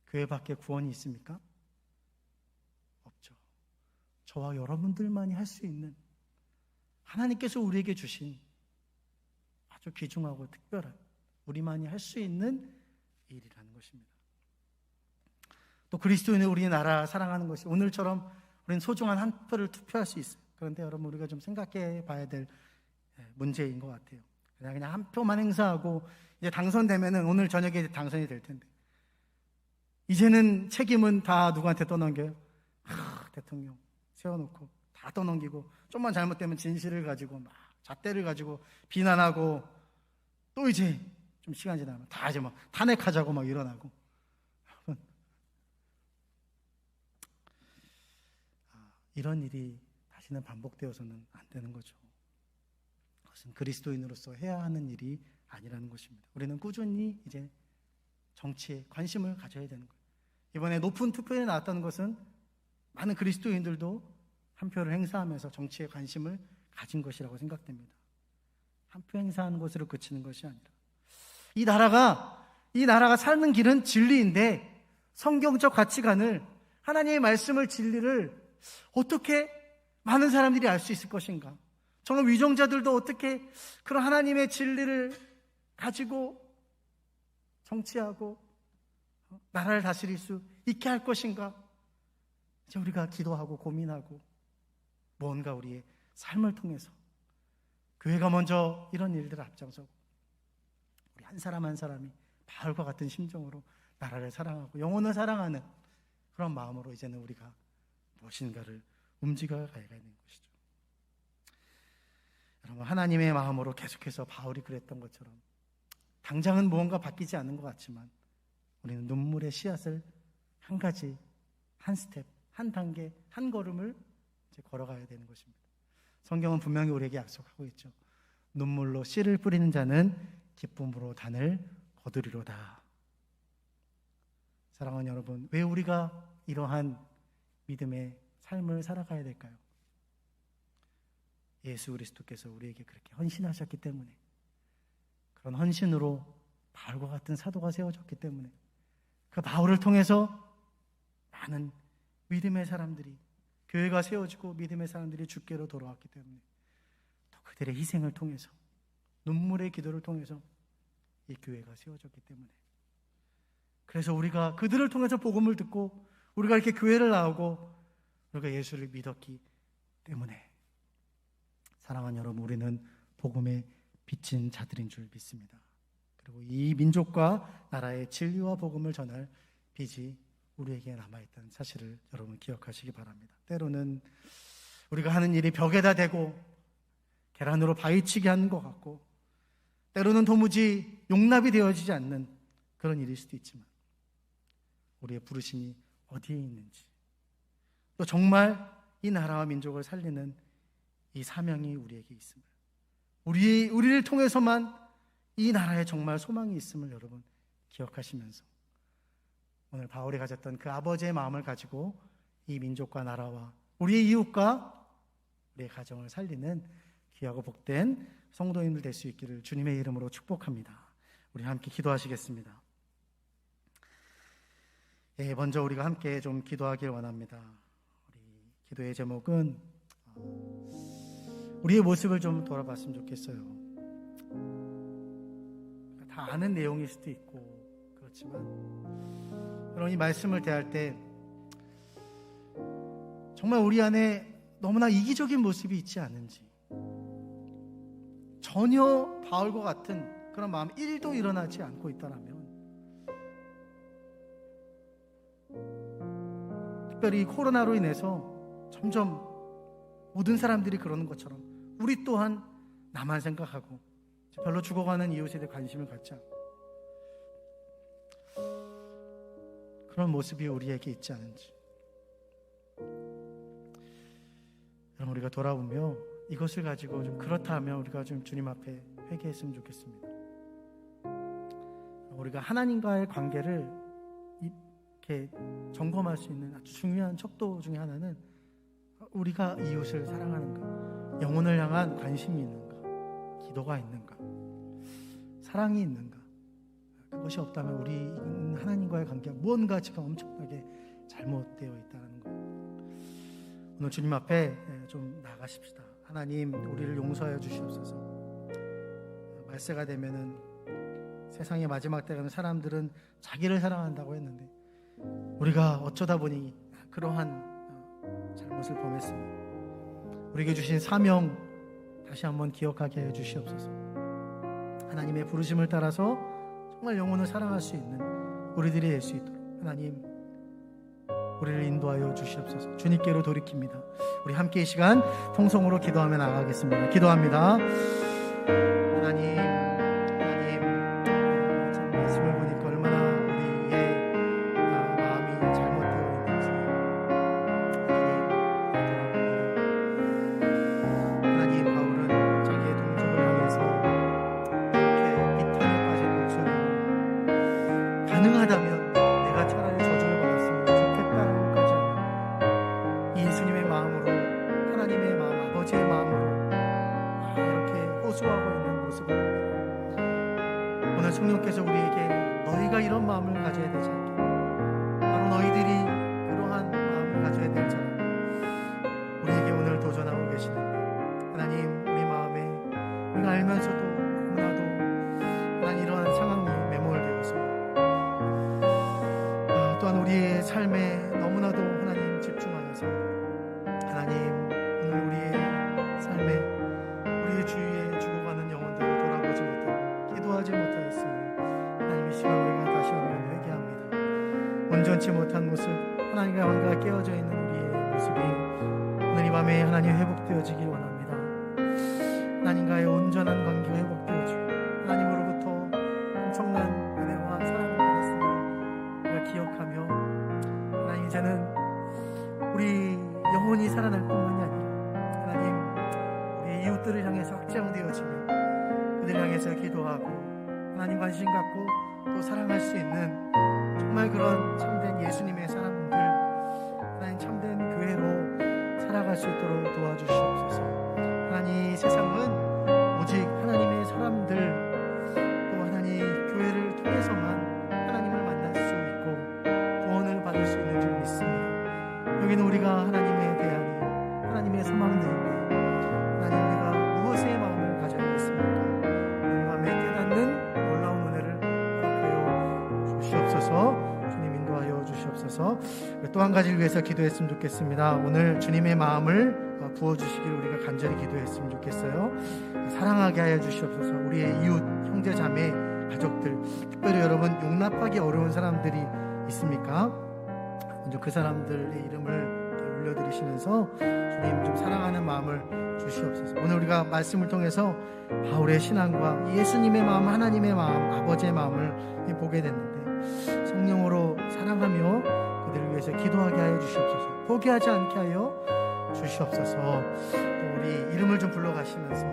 교회밖에 구원이 있습니까? 없죠. 저와 여러분들만이 할 수 있는, 하나님께서 우리에게 주신 아주 귀중하고 특별한, 우리만이 할 수 있는 일이라는 것입니다. 또 그리스도인의 우리나라 사랑하는 것이 오늘처럼 우리는 소중한 한 표를 투표할 수 있어요. 그런데 여러분, 우리가 좀 생각해 봐야 될 문제인 것 같아요. 그냥 한 표만 행사하고 이제 당선되면은 오늘 저녁에 이제 당선이 될 텐데, 이제는 책임은 다 누구한테 떠넘겨요? 대통령 세워놓고 다 떠넘기고, 좀만 잘못되면 진실을 가지고 막 잣대를 가지고 비난하고, 또 이제 좀 시간 지나면 다 이제 막 탄핵하자고 막 일어나고. 이런 일이 다시는 반복되어서는 안 되는 거죠. 그것은 그리스도인으로서 해야 하는 일이 아니라는 것입니다. 우리는 꾸준히 이제 정치에 관심을 가져야 되는 거예요. 이번에 높은 투표에 나왔다는 것은 많은 그리스도인들도 한 표를 행사하면서 정치에 관심을 가진 것이라고 생각됩니다. 한 표 행사하는 것으로 그치는 것이 아니라, 이 나라가 사는 길은 진리인데, 성경적 가치관을, 하나님의 말씀을, 진리를 어떻게 많은 사람들이 알 수 있을 것인가? 정말 위정자들도 어떻게 그런 하나님의 진리를 가지고 정치하고 나라를 다스릴 수 있게 할 것인가? 이제 우리가 기도하고 고민하고, 뭔가 우리의 삶을 통해서 교회가 먼저 이런 일들을 앞장서고, 우리 한 사람 한 사람이 바울과 같은 심정으로 나라를 사랑하고 영혼을 사랑하는 그런 마음으로 이제는 우리가 무엇인가를 움직여 가야 되는 것이죠. 여러분, 하나님의 마음으로 계속해서 바울이 그랬던 것처럼 당장은 무언가 바뀌지 않는 것 같지만, 우리는 눈물의 씨앗을 한 가지, 한 스텝, 한 단계, 한 걸음을 이제 걸어가야 되는 것입니다. 성경은 분명히 우리에게 약속하고 있죠. 눈물로 씨를 뿌리는 자는 기쁨으로 단을 거두리로다. 사랑하는 여러분, 왜 우리가 이러한 믿음의 삶을 살아가야 될까요? 예수 그리스도께서 우리에게 그렇게 헌신하셨기 때문에, 그런 헌신으로 바울과 같은 사도가 세워졌기 때문에, 그 바울을 통해서 많은 믿음의 사람들이, 교회가 세워지고 믿음의 사람들이 주께로 돌아왔기 때문에, 또 그들의 희생을 통해서, 눈물의 기도를 통해서 이 교회가 세워졌기 때문에, 그래서 우리가 그들을 통해서 복음을 듣고 우리가 이렇게 교회를 나오고 우리가 예수를 믿었기 때문에, 사랑하는 여러분, 우리는 복음의 빛인 자들인 줄 믿습니다. 그리고 이 민족과 나라의 진리와 복음을 전할 빚이 우리에게 남아있다는 사실을 여러분 기억하시기 바랍니다. 때로는 우리가 하는 일이 벽에다 대고 계란으로 바위치게 하는 것 같고, 때로는 도무지 용납이 되어지지 않는 그런 일일 수도 있지만, 우리의 부르심이 어디에 있는지, 또 정말 이 나라와 민족을 살리는 이 사명이 우리에게 있음을, 우리를 통해서만 이 나라에 정말 소망이 있음을 여러분 기억하시면서, 오늘 바울이 가졌던 그 아버지의 마음을 가지고 이 민족과 나라와 우리의 이웃과 우리의 가정을 살리는 귀하고 복된 성도님들 될 수 있기를 주님의 이름으로 축복합니다. 우리 함께 기도하시겠습니다. 먼저 우리가 함께 좀 기도하길 원합니다. 우리 기도의 제목은 우리의 모습을 좀 돌아봤으면 좋겠어요. 다 아는 내용일 수도 있고 그렇지만, 여러분, 이 말씀을 대할 때 정말 우리 안에 너무나 이기적인 모습이 있지 않은지, 전혀 바울과 같은 그런 마음 1도 일어나지 않고 있다라면, 특별히 코로나로 인해서 점점 모든 사람들이 그러는 것처럼 우리 또한 나만 생각하고 별로 죽어가는 이웃에 대해 관심을 갖지 않고, 그런 모습이 우리에게 있지 않은지, 여러분, 우리가 돌아보며 이것을 가지고 좀 그렇다 하면 우리가 좀 주님 앞에 회개했으면 좋겠습니다. 우리가 하나님과의 관계를 이렇게 점검할 수 있는 아주 중요한 척도 중에 하나는, 우리가 이웃을 사랑하는가, 영혼을 향한 관심이 있는가, 기도가 있는가, 사랑이 있는가. 그것이 없다면 우리 하나님과의 관계가 무언가 지금 엄청나게 잘못되어 있다는 거예요. 오늘 주님 앞에 좀 나아가십시다. 하나님, 우리를 용서하여 주시옵소서. 말세가 되면은 세상의 마지막 때가는 사람들은 자기를 사랑한다고 했는데, 우리가 어쩌다 보니 그러한 잘못을 범했습니다. 우리에게 주신 사명 다시 한번 기억하게 해 주시옵소서. 하나님의 부르심을 따라서 정말 영혼을 사랑할 수 있는 우리들이 될 수 있도록 하나님 우리를 인도하여 주시옵소서. 주님께로 돌이킵니다. 우리 함께 이 시간 통성으로 기도하며 나가겠습니다. 기도합니다. 하나님 참 말씀을 보니까 얼마나 우리의 마음이 잘못되어 있는지 하나님 바울은 자기의 동족을 향해서 이렇게 비탄에 빠진 목소리로 가능하다면 내가 차라리 저주를 받았으면 좋겠다라고까지 하는 예수님의 마음으로 하나님의 마음 아버지의 마음으로 이렇게 호소하고 있는 모습을 봅니다. 오늘 성령께서 우리에게 너희가 이런 마음을 가져야 되지 않겠냐, 바로 너희들이 그러한 마음을 가져야 되는 자라 우리에게 오늘 도전하고 계시는데 하나님 우리 마음에 우리가 알면서도 너무나도 하나님 이러한 상황에 매몰되어서 또한 우리의 삶에 너무나도 하나님 집중하여서 하나님 오늘 우리의 삶에 우리의 주위에 죽어가는 영혼들을 돌아보지 못하고 기도하지 못하였음을 하나님 이 시간 우리가 다시 한번 회개합니다. 온전치 못한 모습, 하나님과 관계가 깨어져 있는 우리의 모습이 오늘 이 밤에 하나님 회복되어지길 원합니다. 하나님과의 온전한 관계가 회복되어지고 하나님으로부터 엄청난 은혜와 사랑을 받았음을 우리가 기억하며 하나님 이제는 우리 영혼이 살아날 뿐만이 아니라 하나님 우리의 이웃들을 향해서 확장되어지며 그들을 향해서 기도하고 하나님 관심 갖고 또 사랑할 수 있는 정말 그런 참된 예수님의 사람들 하나님 참된 교회로 살아갈 수 있도록 도와주시옵소서. 하나님 세상은 오직 하나님의 사람들 또 하나님 교회를 통해서만 하나님을 만날 수 있고 구원을 받을 수 있는 줄 믿습니다. 여기는 우리가 하나님에 대한 하나님의 소망들인데 하나님 우리가 무엇의 마음을 가져야겠습니까? 오늘 밤에 깨닫는 놀라운 은혜를 허락하여 주시옵소서. 주님 인도하여 주시옵소서. 또 한 가지를 위해서 기도했으면 좋겠습니다. 오늘 주님의 마음을 부어주시길 우리가 간절히 기도했으면 좋겠어요. 사랑하게 하여 주시옵소서. 우리의 이웃, 형제, 자매, 가족들, 특별히 여러분 용납하기 어려운 사람들이 있습니까? 먼저 그 사람들의 이름을 올려드리시면서 주님 좀 사랑하는 마음을 주시옵소서. 오늘 우리가 말씀을 통해서 바울의 신앙과 예수님의 마음, 하나님의 마음, 아버지의 마음을 보게 됐는데 성령으로 사랑하며 그들을 위해서 기도하게 하여 주시옵소서. 포기하지 않게 하여 주시옵소서. 또 우리 이름을 좀 불러가시면서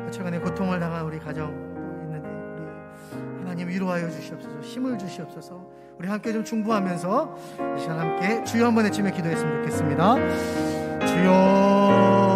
우리 최근에 고통을 당한 우리 가정 또 있는데 우리 하나님 위로하여 주시옵소서. 힘을 주시옵소서. 우리 함께 좀 중보하면서 이 시간 함께 주여 한번 외치며 기도했으면 좋겠습니다. 주여